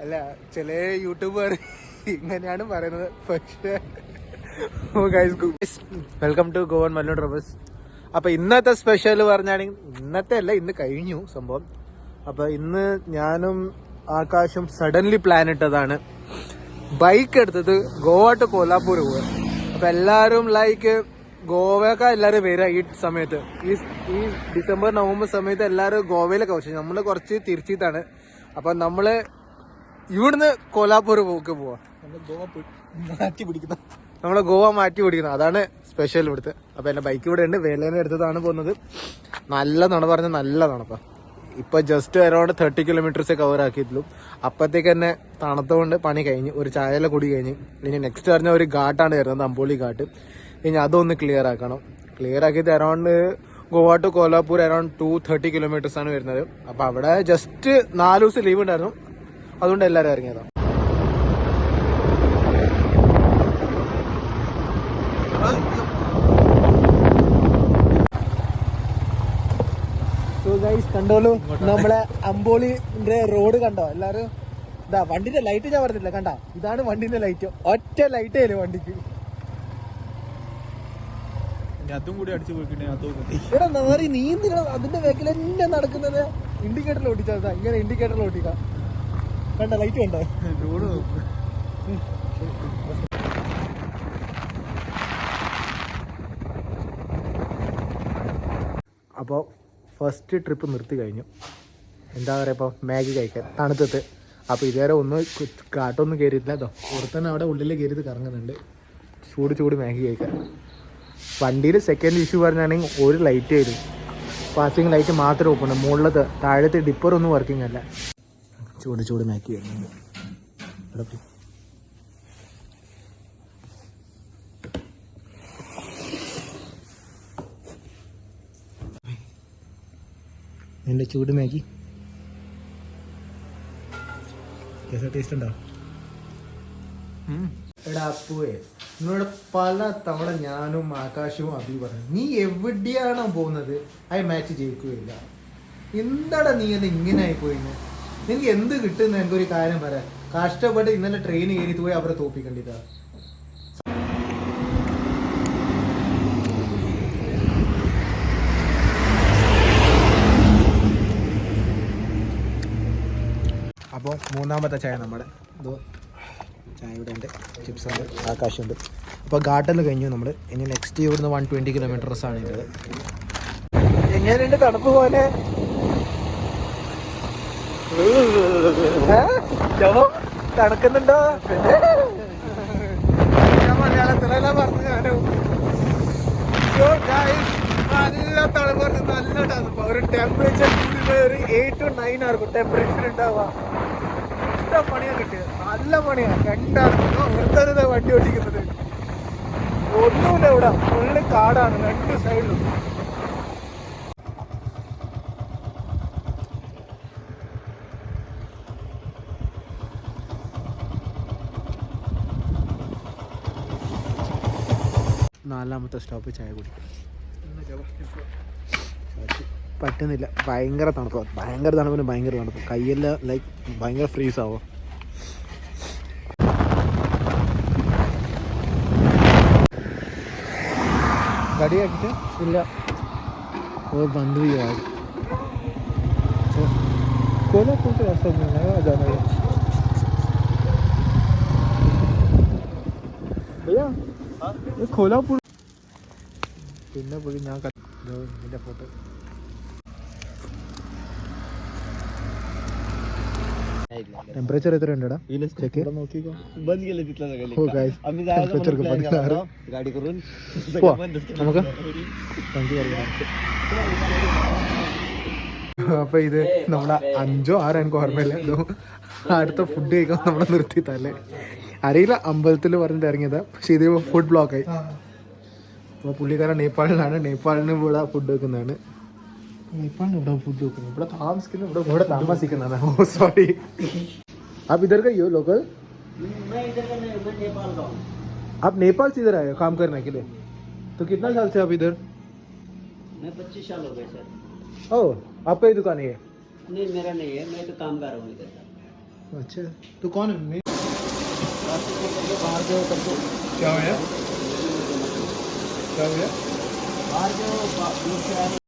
അല്ല ചില യൂട്യൂബർ ഇങ്ങനെയാണ് പറയുന്നത്. പക്ഷേ welcome to Goan Mallu troubles. അപ്പൊ ഇന്നത്തെ സ്പെഷ്യൽ പറഞ്ഞാണെങ്കിൽ ഇന്നത്തെ അല്ല, ഇന്ന് കഴിഞ്ഞു സംഭവം. അപ്പൊ ഇന്ന് ഞാനും ആകാശും സഡൻലി പ്ലാൻ ഇട്ടതാണ് ബൈക്ക് എടുത്തത് ഗോവ ടു കോലാപ്പൂർ പോവാൻ. അപ്പൊ എല്ലാരും ലൈക്ക് ഗോവയൊക്കെ എല്ലാരും വരിക ഈ സമയത്ത്, ഈ ഡിസംബർ നവംബർ സമയത്ത് എല്ലാരും ഗോവയിലൊക്കെ കുറച്ച്, നമ്മള് കുറച്ച് തിരിച്ചിട്ടാണ്. അപ്പൊ നമ്മള് ഇവിടുന്ന് കോലാപ്പൂർ പോക്ക് പോവാ. നമ്മളെ ഗോവ മാറ്റി പിടിക്കണം, അതാണ് സ്പെഷ്യൽ ഇവിടുത്തെ. അപ്പൊ എന്റെ ബൈക്ക് ഇവിടെ ഉണ്ട്, വേലേനെ എടുത്തതാണ് പോകുന്നത്. നല്ല തണുപ്പ് പറഞ്ഞ നല്ല തണുപ്പാ. ഇപ്പൊ ജസ്റ്റ് അറൌണ്ട് 30 കിലോമീറ്റേഴ്സ് കവർ ആക്കിയിട്ടുള്ളൂ. അപ്പത്തേക്ക് തന്നെ തണുത്തുകൊണ്ട് പണി കഴിഞ്ഞ്, ഒരു ചായല കൂടി കഴിഞ്ഞ്. ഇനി നെക്സ്റ്റ് പറഞ്ഞ ഒരു ഘാട്ടാണ് വരുന്നത്, അമ്പോളി ഘാട്ട്. ഇനി അതൊന്ന് ക്ലിയർ ആക്കണം. ക്ലിയർ ആക്കിയിട്ട് around Goa to Kolhapur around 230 kilometres ആണ് വരുന്നത്. അപ്പൊ അവിടെ ജസ്റ്റ് 4 ദിവസം ലീവ് ഉണ്ടായിരുന്നു, അതുകൊണ്ട് എല്ലാവരും ഇറങ്ങിയതാണ്. കണ്ടോളൂ, നമ്മളെ അമ്പോളിന്റെ റോഡ് കണ്ടോ എല്ലാരും? ഇതാ വണ്ടിന്റെ ലൈറ്റ് ഞാൻ പറഞ്ഞില്ല, കണ്ട ഇതാണ് വണ്ടിന്റെ ലൈറ്റ്. ഒറ്റ ലൈറ്റേ ഇല്ല വണ്ടിക്ക്. അതും കൂടി അടിച്ചു പോയിട്ടുണ്ട്. ഇവിടെ നേറി നീന്തി അതിന്റെ വേക്കിൽ എന്നെ നടക്കുന്നത്. ഇൻഡിക്കേറ്ററിൽ ഓട്ടിച്ചാ ഇങ്ങനെ ഇൻഡിക്കേറ്ററിൽ ഓട്ടിക്കാം. കണ്ട ലൈറ്റ് കണ്ടോ? റോഡ് അപ്പോൾ ഫസ്റ്റ് ട്രിപ്പ് നിർത്തി കഴിഞ്ഞു. എന്താ പറയുക, ഇപ്പോൾ മാഗി കഴിക്കാൻ തണുത്തത്ത്. അപ്പോൾ ഇതുവരെ ഒന്ന് കാട്ടൊന്നും കയറിയിട്ടില്ല കേട്ടോ. പുറത്തന്നെ അവിടെ ഉള്ളിൽ കയറിയത് കറങ്ങുന്നുണ്ട്. ചൂട് മാഗി കഴിക്കാൻ. വണ്ടിയിൽ സെക്കൻഡ് ഇഷ്യൂ പറഞ്ഞാണെങ്കിൽ ഒരു ലൈറ്റ് വരും, പാസിങ് ലൈറ്റ് മാത്രമേ ഓപ്പൺ. മുകളിലത്തെ താഴത്തെ ഡിപ്പറൊന്നും വർക്കിംഗ് അല്ല. ചൂട് മാഗി വരുന്നുണ്ട്. എൻ്റെ ചൂട് മാഗി ടേസ്റ്റ് ഉണ്ടോ? എടാ അപ്പുവേ, എന്നോട് പല തവണ ഞാനും ആകാശവും അഭി പറഞ്ഞു, നീ എവിടെയാണോ പോകുന്നത് ആ മാച്ച് ജയിക്കുകയില്ല. എന്താടാ നീ എന്ന് ഇങ്ങനെ ആയിപ്പോയിന്ന്? നിനക്ക് എന്ത് കിട്ടുന്ന എനിക്കൊരു കാര്യം പറയാം. കഷ്ടപ്പെട്ട് ഇന്നലെ ട്രെയിൻ കയറി പോയി അവരെ തോപ്പിക്കണ്ടിട്ടാ. അപ്പോൾ മൂന്നാമത്തെ ചായ നമ്മുടെ ഇതോ ചായ ഇവിടെ ഉണ്ട്, ചിപ്സ് ഉണ്ട്, ആകാശമുണ്ട്. അപ്പോൾ ഗാർഡനിൽ കഴിഞ്ഞു നമ്മൾ. ഇനി നെക്സ്റ്റ് ഇവിടുന്ന് 120 കിലോമീറ്റേഴ്സാണ് ഉള്ളത്. എങ്ങനെയുണ്ട് തണുപ്പ് പോലെ? തണുക്കുന്നുണ്ടോ? ഞാൻ മലയാളത്തിലെല്ലാം പറഞ്ഞു ഞാനും. നല്ല തണുപ്പ് പറഞ്ഞ് നല്ല തണുപ്പ്. ഒരു ടെമ്പറേച്ചർ ഒരു 8 to 9 ആർക്കും ടെമ്പറേച്ചർ ഉണ്ടാവുക. എന്താ പണിയാണ് കിട്ടിയത്, നല്ല പണിയാണ്. രണ്ടാളും വണ്ടി ഓടിക്കുന്നത് ഒന്നുമില്ല. ഇവിടെ ഫുള്ള് കാടാണ്, 2 സൈഡിലും. നാലാമത്തെ സ്റ്റോപ്പ് ചായ കുടിക്കും. പറ്റുന്നില്ല, ഭയങ്കര തണുപ്പ്. ഭയങ്കര തണുപ്പ്. കൈയെല്ലാം ലൈക്ക് ഭയങ്കര ഫ്രീസ് ആവോ. കടി കഴിച്ചിട്ട് ഇല്ല. ഓ ബंद हुई यार. कोल्हापुर से रास्ता जाना है भैया. कोल्हापुर പിന്നെ പോയി ഞാൻ ഇതിൻ്റെ ഫോട്ടോ. टेम्परेचर इतना उंडा चेक नोकिको बंद केले तिथला सगळे हो गाइस टेम्परेचर को बदला गाडी करून बंद നമുക്ക് താങ്ക് യു. അപ്പോൾ ഇത് നമ്മളെ 5 6 എനിക്ക് ഓർമ്മയില്ല. അടുത്ത ഫുഡ് കഴിക്കാൻ നമ്മളെ നിർത്തിത്തല്ലേ അറിയില്ല. അമ്പലത്തിൽ പറഞ്ഞിട്ട് ഇറങ്ങിയതാ, പക്ഷെ ഇത് ഫുഡ് ബ്ലോക്കായി. അപ്പോൾ പുള്ളിക്കാരൻ നേപ്പാളിന് ഇവിടെ ഫുഡ് വെക്കുന്നതാണ്. नेपाल ഇവിടെ ഫുഡ് വെക്കുന്നത്, ഇവിടെ താമസിക്കുന്നതാണ്. ഓ സോറി. आप इधर का ही हो लोकल? मैं इधर का नहीं, मैं नेपाल का हूँ. आप नेपाल से इधर आए हो काम करने के लिए? तो कितना साल से आप इधर? मैं 25 साल हो गए सर. ओह, आपका ही दुकान है? नहीं मेरा नहीं है, मैं तो कामगार हूँ इधर का। अच्छा तो कौन है बाहर जो कर दो क्या हुआ बाहर जो